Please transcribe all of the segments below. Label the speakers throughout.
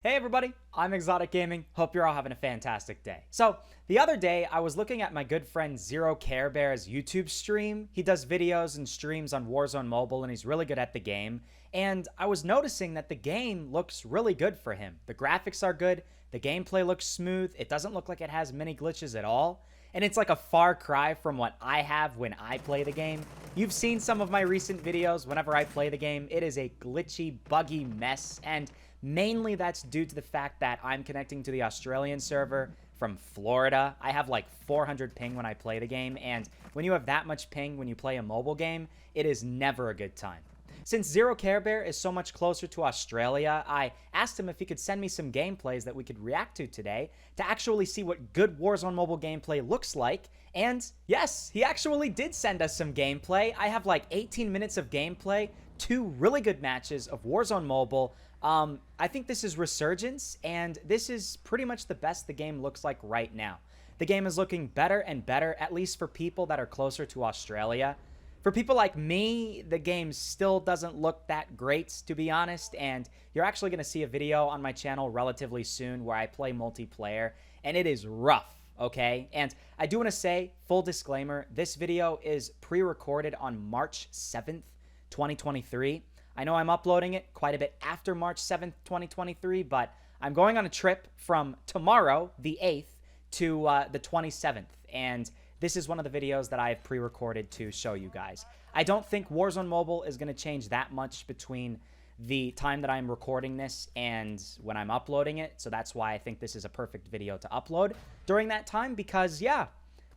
Speaker 1: Hey everybody, I'm ExxotikGaming. Hope you're all having a fantastic day. So, the other day, I was looking at my good friend ZeroCareBear's YouTube stream. He does videos and streams on Warzone Mobile, and he's really good at the game. And I was noticing that the game looks really good for him. The graphics are good, the gameplay looks smooth, it doesn't look like it has many glitches at all. And it's like a far cry from what I have when I play the game. You've seen some of my recent videos whenever I play the game. It is a glitchy, buggy mess, and mainly that's due to the fact that I'm connecting to the Australian server from Florida. I have like 400 ping when I play the game, and when you have that much ping when you play a mobile game, it is never a good time. Since ZeroCareBear is so much closer to Australia, I asked him if he could send me some gameplays that we could react to today to actually see what good Warzone Mobile gameplay looks like. And yes, he actually did send us some gameplay. I have like 18 minutes of gameplay, 2 really good matches of Warzone Mobile. I think this is Resurgence, and this is pretty much the best the game looks like right now. The game is looking better and better, at least for people that are closer to Australia. For people like me, the game still doesn't look that great, to be honest, and you're actually going to see a video on my channel relatively soon where I play multiplayer, and it is rough, okay? And I do want to say, full disclaimer, this video is pre-recorded on March 7th, 2023. I know I'm uploading it quite a bit after March 7th, 2023, but I'm going on a trip from tomorrow, the 8th, to the 27th, and this is one of the videos that I have pre-recorded to show you guys. I don't think Warzone Mobile is going to change that much between the time that I'm recording this and when I'm uploading it, so that's why I think this is a perfect video to upload during that time, because, yeah,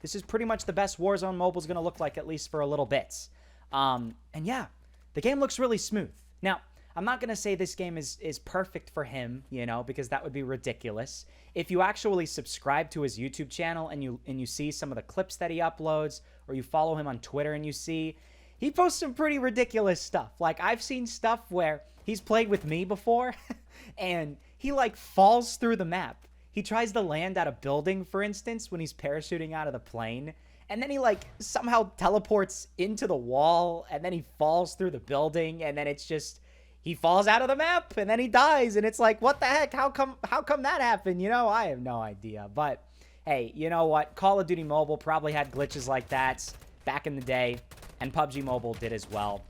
Speaker 1: this is pretty much the best Warzone Mobile is going to look like, at least for a little bit. And yeah, the game looks really smooth. Now, I'm not going to say this game is perfect for him, you know, because that would be ridiculous. If you actually subscribe to his YouTube channel and you see some of the clips that he uploads, or you follow him on Twitter and you see, he posts some pretty ridiculous stuff. Like, I've seen stuff where he's played with me before, and he, like, falls through the map. He tries to land at a building, for instance, when he's parachuting out of the plane, and then he, like, somehow teleports into the wall, and then he falls through the building, and then it's just, he falls out of the map, and then he dies, and it's like, what the heck? How come that happened? You know, I have no idea. But, hey, you know what? Call of Duty Mobile probably had glitches like that back in the day, and PUBG Mobile did as well.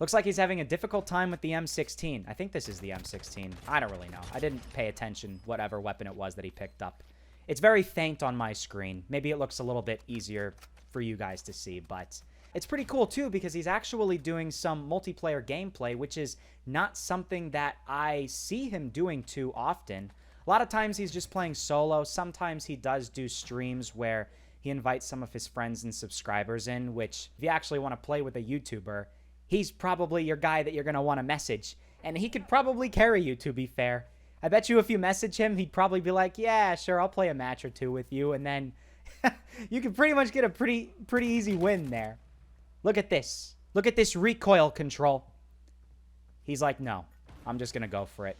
Speaker 1: Looks like he's having a difficult time with the M16. I think this is the M16. I don't really know. I didn't pay attention, whatever weapon it was that he picked up. It's very faint on my screen. Maybe it looks a little bit easier for you guys to see, but it's pretty cool, too, because he's actually doing some multiplayer gameplay, which is not something that I see him doing too often. A lot of times he's just playing solo. Sometimes he does do streams where he invites some of his friends and subscribers in, which, if you actually want to play with a YouTuber, he's probably your guy that you're going to want to message. And he could probably carry you, to be fair. I bet you if you message him, he'd probably be like, yeah, sure, I'll play a match or two with you. And then you can pretty much get a pretty easy win there. Look at this. Look at this recoil control. He's like, no, I'm just going to go for it.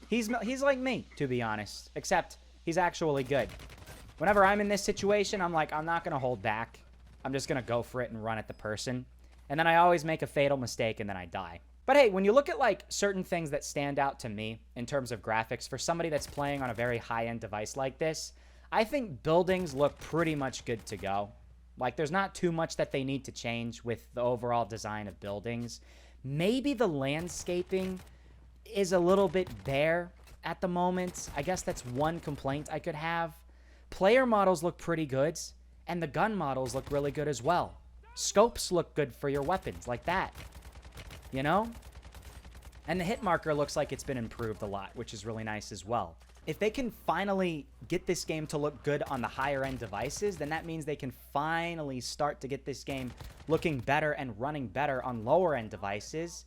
Speaker 1: He's like me, to be honest, except he's actually good. Whenever I'm in this situation, I'm like, I'm not going to hold back. I'm just going to go for it and run at the person. And then I always make a fatal mistake and then I die. But hey, when you look at like certain things that stand out to me in terms of graphics for somebody that's playing on a very high-end device like this, I think buildings look pretty much good to go. Like, there's not too much that they need to change with the overall design of buildings. Maybe the landscaping is a little bit bare at the moment. I guess that's one complaint I could have. Player models look pretty good, and the gun models look really good as well. Scopes look good for your weapons, like that. You know? And the hit marker looks like it's been improved a lot, which is really nice as well. If they can finally get this game to look good on the higher end devices, then that means they can finally start to get this game looking better and running better on lower end devices.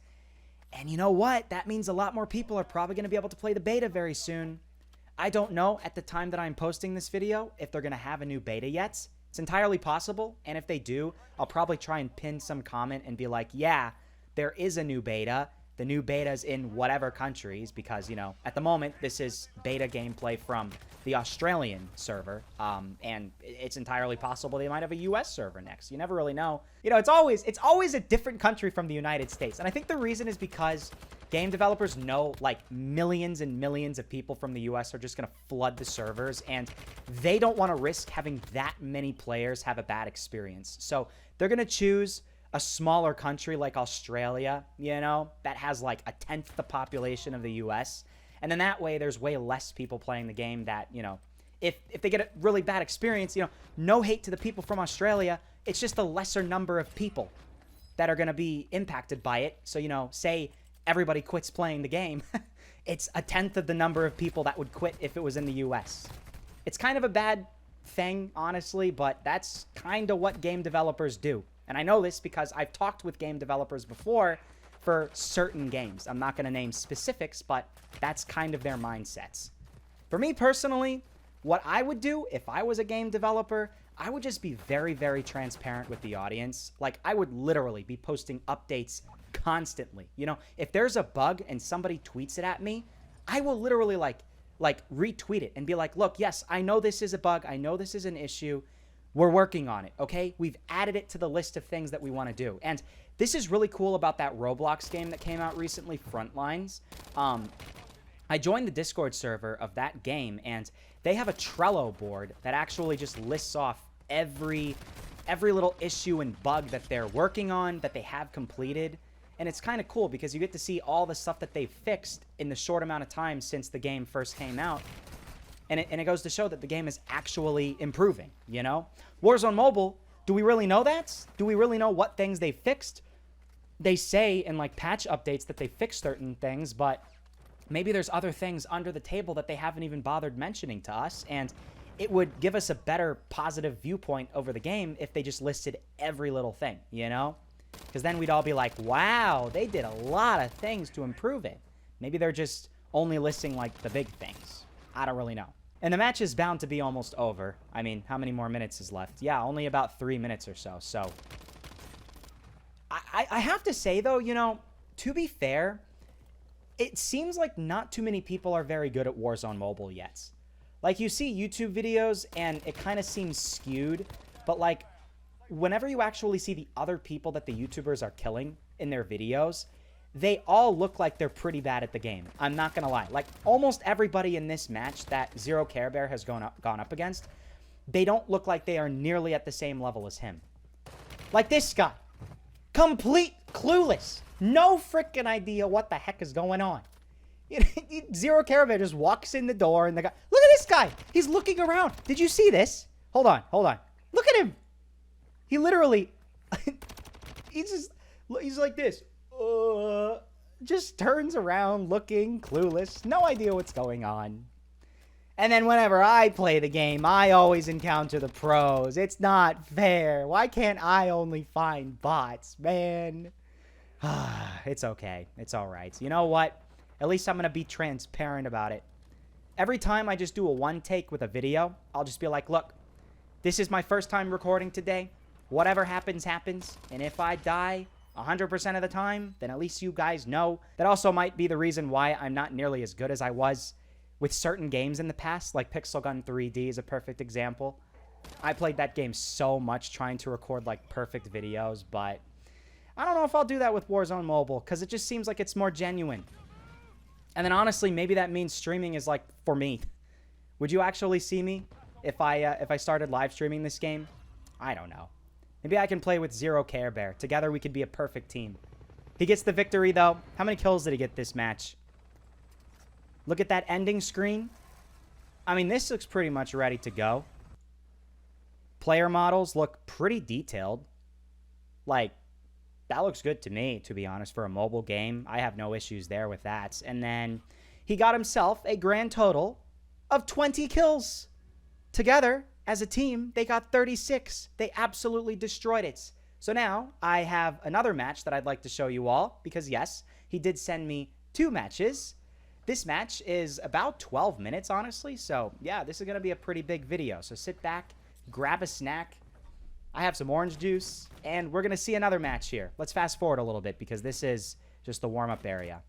Speaker 1: And you know what? That means a lot more people are probably going to be able to play the beta very soon. I don't know at the time that I'm posting this video if they're going to have a new beta yet. It's entirely possible, and if they do, I'll probably try and pin some comment and be like, yeah, there is a new beta. The new beta's in whatever countries, because, you know, at the moment, this is beta gameplay from the Australian server, and it's entirely possible they might have a US server next. You never really know. You know, it's always a different country from the United States, and I think the reason is because Game developers know like millions and millions of people from the US are just going to flood the servers, and they don't want to risk having that many players have a bad experience. So they're going to choose a smaller country like Australia, you know, that has like a tenth the population of the US. And then that way there's way less people playing the game that, you know, if they get a really bad experience, you know, no hate to the people from Australia. It's just a lesser number of people that are going to be impacted by it. So, you know, say everybody quits playing the game. It's a tenth of the number of people that would quit if it was in the US. It's kind of a bad thing, honestly, but that's kind of what game developers do. And I know this because I've talked with game developers before for certain games. I'm not going to name specifics, but that's kind of their mindsets. For me personally, what I would do if I was a game developer, I would just be very, very transparent with the audience. Like, I would literally be posting updates constantly. You know, if there's a bug and somebody tweets it at me, I will literally like retweet it and be like, look, yes, I know this is a bug. I know this is an issue. We're working on it, okay? We've added it to the list of things that we want to do. And this is really cool about that Roblox game that came out recently, Frontlines. I joined the Discord server of that game, and they have a Trello board that actually just lists off every little issue and bug that they're working on, that they have completed. And it's kind of cool because you get to see all the stuff that they've fixed in the short amount of time since the game first came out. And it goes to show that the game is actually improving, you know? Warzone Mobile, do we really know that? Do we really know what things they fixed? They say in, like, patch updates that they fixed certain things, but maybe there's other things under the table that they haven't even bothered mentioning to us, and it would give us a better positive viewpoint over the game if they just listed every little thing, you know? Because then we'd all be like, wow, they did a lot of things to improve it. Maybe they're just only listing, like, the big things. I don't really know. And the match is bound to be almost over. I mean, how many more minutes is left? Yeah, only about 3 minutes or so. So, I have to say, though, you know, to be fair, it seems like not too many people are very good at Warzone Mobile yet. Like, you see YouTube videos, and it kind of seems skewed. But, like, whenever you actually see the other people that the YouTubers are killing in their videos, they all look like they're pretty bad at the game. I'm not going to lie. Like, almost everybody in this match that ZeroCareBear has gone up against, they don't look like they are nearly at the same level as him. Like this guy. Complete clueless. No freaking idea what the heck is going on. ZeroCareBear just walks in the door, and the guy... Look at this guy. He's looking around. Did you see this? Hold on. Look at him. He literally... he's like this. Just turns around looking clueless, no idea what's going on. And then whenever I play the game, I always encounter the pros. It's not fair. Why can't I only find bots, man? It's okay. It's all right. You know what? At least I'm going to be transparent about it. Every time I just do a one take with a video, I'll just be like, look, this is my first time recording today. Whatever happens, happens. And if I die 100% of the time, then at least you guys know. That also might be the reason why I'm not nearly as good as I was with certain games in the past, like Pixel Gun 3D is a perfect example. I played that game so much trying to record, like, perfect videos, but I don't know if I'll do that with Warzone Mobile, because it just seems like it's more genuine. And then, honestly, maybe that means streaming is, like, for me. Would you actually see me if I started live streaming this game? I don't know. Maybe I can play with ZeroCareBear. Together, we could be a perfect team. He gets the victory, though. How many kills did he get this match? Look at that ending screen. I mean, this looks pretty much ready to go. Player models look pretty detailed. Like, that looks good to me, to be honest, for a mobile game. I have no issues there with that. And then he got himself a grand total of 20 kills. Together, as a team, they got 36. They absolutely destroyed it. So now I have another match that I'd like to show you all, because yes, he did send me 2 matches. This match is about 12 minutes, honestly. So yeah, this is going to be a pretty big video. So sit back, grab a snack. I have some orange juice, and we're going to see another match here. Let's fast forward a little bit, because this is just the warm-up area.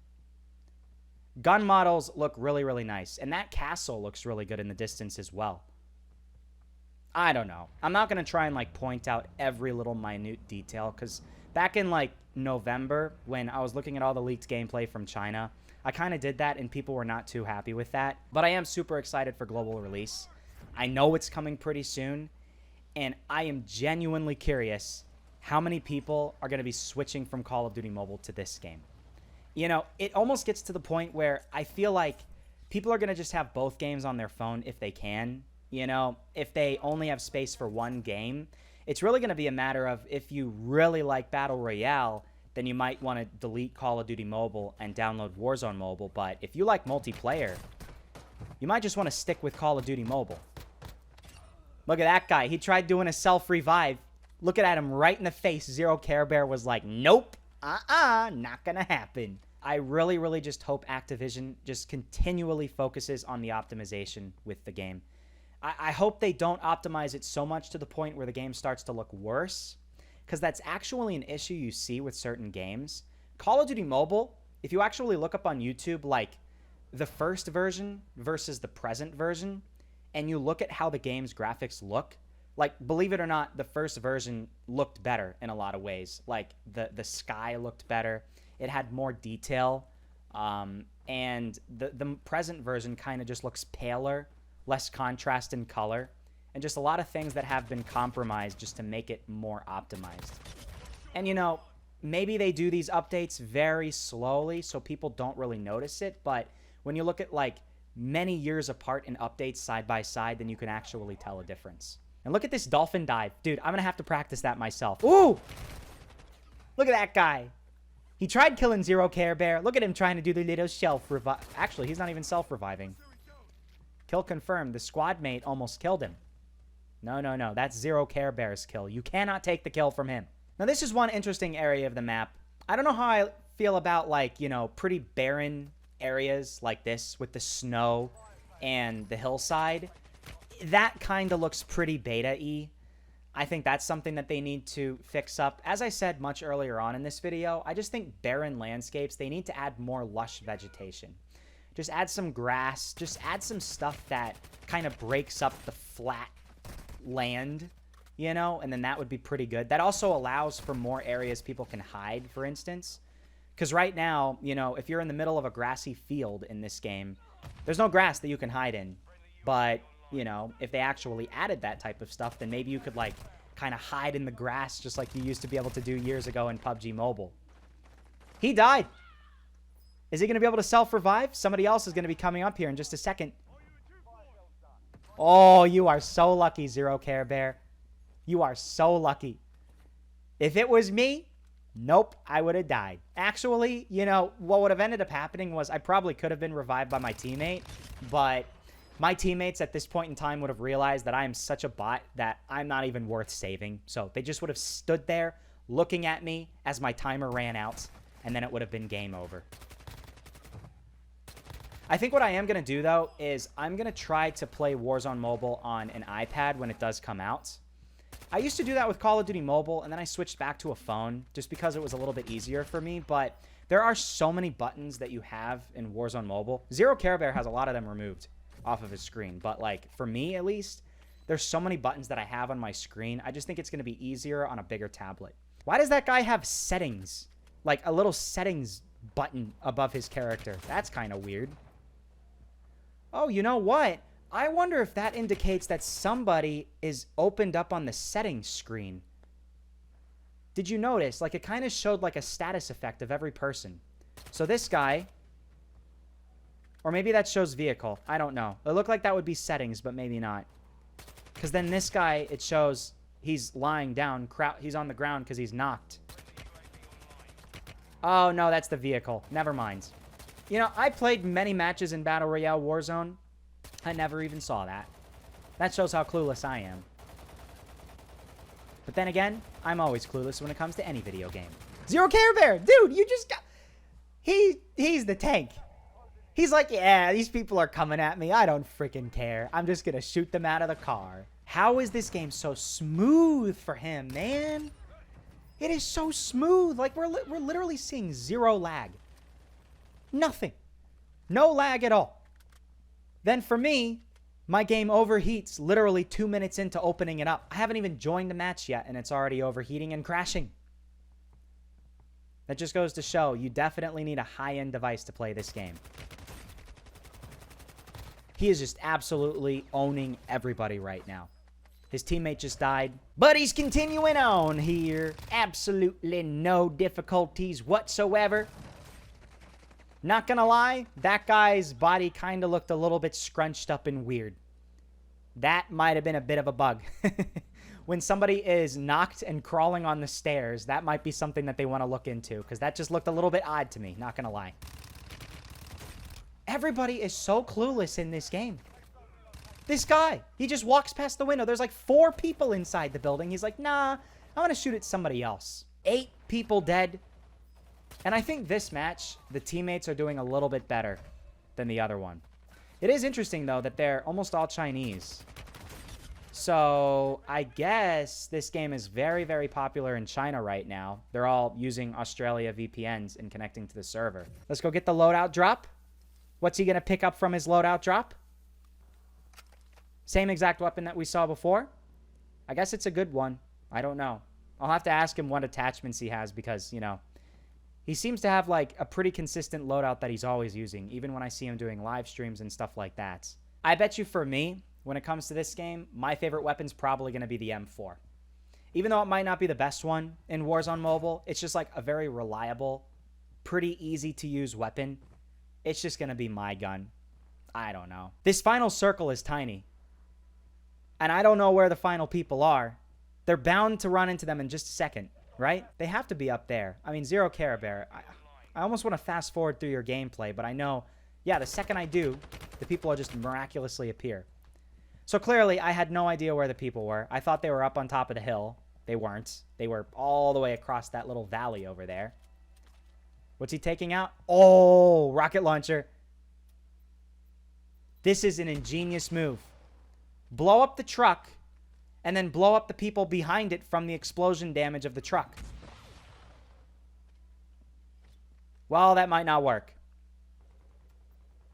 Speaker 1: Gun models look really, really nice, and that castle looks really good in the distance as well. I don't know. I'm not going to try and, like, point out every little minute detail, because Back in like November, when I was looking at all the leaked gameplay from China, I kind of did that and people were not too happy with that. But I am super excited for global release. I know it's coming pretty soon, and I am genuinely curious how many people are going to be switching from Call of Duty Mobile to this game. You know, it almost gets to the point where I feel like people are going to just have both games on their phone if they can. You know, if they only have space for one game, it's really going to be a matter of if you really like Battle Royale, then you might want to delete Call of Duty Mobile and download Warzone Mobile. But if you like multiplayer, you might just want to stick with Call of Duty Mobile. Look at that guy. He tried doing a self-revive. Looking at him right in the face, ZeroCareBear was like, nope, not gonna happen. I really, really just hope Activision just continually focuses on the optimization with the game. I hope they don't optimize it so much to the point where the game starts to look worse, because that's actually an issue you see with certain games. Call of Duty Mobile, if you actually look up on YouTube, like, the first version versus the present version, and you look at how the game's graphics look, like, believe it or not, the first version looked better in a lot of ways. Like, the sky looked better. It had more detail. And the present version kind of just looks paler, less contrast in color, and just a lot of things that have been compromised just to make it more optimized. And, you know, maybe they do these updates very slowly so people don't really notice it, but when you look at, like, many years apart in updates side by side, then you can actually tell a difference. And look at this dolphin dive. Dude, I'm going to have to practice that myself. Ooh! Look at that guy. He tried killing ZeroCareBear. Look at him trying to do the little self-revive. Actually, he's not even self-reviving. Kill confirmed. The squad mate almost killed him. No. That's ZeroCareBear's kill. You cannot take the kill from him. Now, this is one interesting area of the map. I don't know how I feel about, like, you know, pretty barren areas like this with the snow and the hillside. That kind of looks pretty beta-y. I think that's something that they need to fix up. As I said much earlier on in this video, I just think barren landscapes, they need to add more lush vegetation. Just add some grass. Just add some stuff that kind of breaks up the flat land, you know? And then that would be pretty good. That also allows for more areas people can hide, for instance. Because right now, you know, if you're in the middle of a grassy field in this game, there's no grass that you can hide in. But, you know, if they actually added that type of stuff, then maybe you could, like, kind of hide in the grass just like you used to be able to do years ago in PUBG Mobile. He died. Is he going to be able to self-revive? Somebody else is going to be coming up here in just a second. Oh, you are so lucky, ZeroCareBear. You are so lucky. If it was me, nope, I would have died. Actually, you know, what would have ended up happening was I probably could have been revived by my teammate, but my teammates at this point in time would have realized that I am such a bot that I'm not even worth saving. So they just would have stood there looking at me as my timer ran out, and then it would have been game over. I think what I am going to do, though, is I'm going to try to play Warzone Mobile on an iPad when it does come out. I used to do that with Call of Duty Mobile, and then I switched back to a phone just because it was a little bit easier for me, but there are so many buttons that you have in Warzone Mobile. ZeroCareBear has a lot of them removed off of his screen, but, like, for me, at least, there's so many buttons that I have on my screen. I just think it's going to be easier on a bigger tablet. Why does that guy have settings? Like, a little settings button above his character. That's kind of weird. Oh, you know what? I wonder if that indicates that somebody is opened up on the settings screen. Did you notice? Like, it kind of showed, like, a status effect of every person. So this guy, or maybe that shows vehicle. I don't know. It looked like that would be settings, but maybe not. Because then this guy, it shows he's lying down. He's on the ground because he's knocked. Oh, no, that's the vehicle. Never mind. You know, I played many matches in Battle Royale Warzone. I never even saw that. That shows how clueless I am. But then again, I'm always clueless when it comes to any video game. ZeroCareBear! Dude, you just got... He's the tank. He's like, yeah, these people are coming at me. I don't freaking care. I'm just gonna shoot them out of the car. How is this game so smooth for him, man? It is so smooth. Like, we're literally seeing zero lag. Nothing. No lag at all. Then for me, my game overheats literally 2 minutes into opening it up. I haven't even joined the match yet, and it's already overheating and crashing. That just goes to show you definitely need a high-end device to play this game. He is just absolutely owning everybody right now. His teammate just died, but he's continuing on here. Absolutely no difficulties whatsoever. Not gonna lie, that guy's body kind of looked a little bit scrunched up and weird. That might have been a bit of a bug. When somebody is knocked and crawling on the stairs, that might be something that they want to look into, because that just looked a little bit odd to me, not gonna lie. Everybody is so clueless in this game. This guy, he just walks past the window. There's like 4 people inside the building. He's like, nah, I want to shoot at somebody else. 8 people dead. And I think this match, the teammates are doing a little bit better than the other one. It is interesting, though, that they're almost all Chinese. So I guess this game is very, very popular in China right now. They're all using Australia VPNs and connecting to the server. Let's go get the loadout drop. What's he going to pick up from his loadout drop? Same exact weapon that we saw before. I guess it's a good one. I don't know. I'll have to ask him what attachments he has because, you know, he seems to have like a pretty consistent loadout that he's always using, even when I see him doing live streams and stuff like that. I bet you for me, when it comes to this game, my favorite weapon's probably going to be the M4. Even though it might not be the best one in Warzone Mobile, it's just like a very reliable, pretty easy to use weapon. It's just going to be my gun. I don't know. This final circle is tiny. And I don't know where the final people are. They're bound to run into them in just a second, right? They have to be up there. I mean, ZeroCareBear, I almost want to fast forward through your gameplay, but I know, yeah, the second I do, the people will just miraculously appear. So clearly, I had no idea where the people were. I thought they were up on top of the hill. They weren't. They were all the way across that little valley over there. What's he taking out? Oh, rocket launcher. This is an ingenious move. Blow up the truck, and then blow up the people behind it from the explosion damage of the truck. Well, that might not work.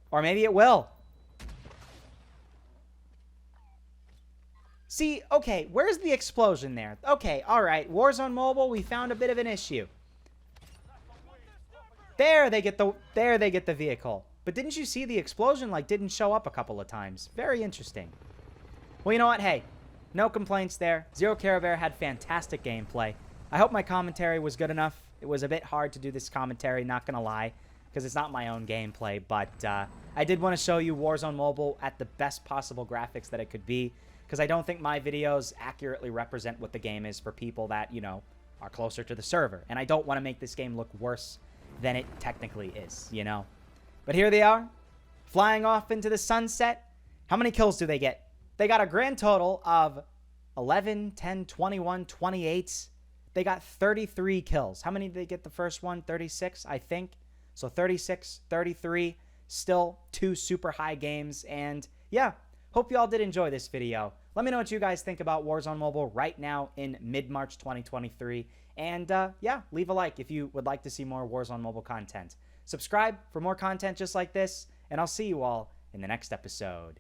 Speaker 1: Or maybe it will. See, okay, where's the explosion there? Okay, all right, Warzone Mobile, we found a bit of an issue. There they get the vehicle. But didn't you see the explosion like didn't show up a couple of times? Very interesting. Well, you know what? Hey, no complaints there. ZeroCareBear had fantastic gameplay. I hope my commentary was good enough. It was a bit hard to do this commentary, not gonna lie, because it's not my own gameplay, but I did want to show you Warzone Mobile at the best possible graphics that it could be, because I don't think my videos accurately represent what the game is for people that, you know, are closer to the server. And I don't want to make this game look worse than it technically is, you know. But here they are, flying off into the sunset. How many kills do they get? They got a grand total of 11, 10, 21, 28. They got 33 kills. How many did they get the first one? 36, I think. So 36, 33, still 2 super high games. And yeah, hope you all did enjoy this video. Let me know what you guys think about Warzone Mobile right now in mid-March 2023. And yeah, leave a like if you would like to see more Warzone Mobile content. Subscribe for more content just like this, and I'll see you all in the next episode.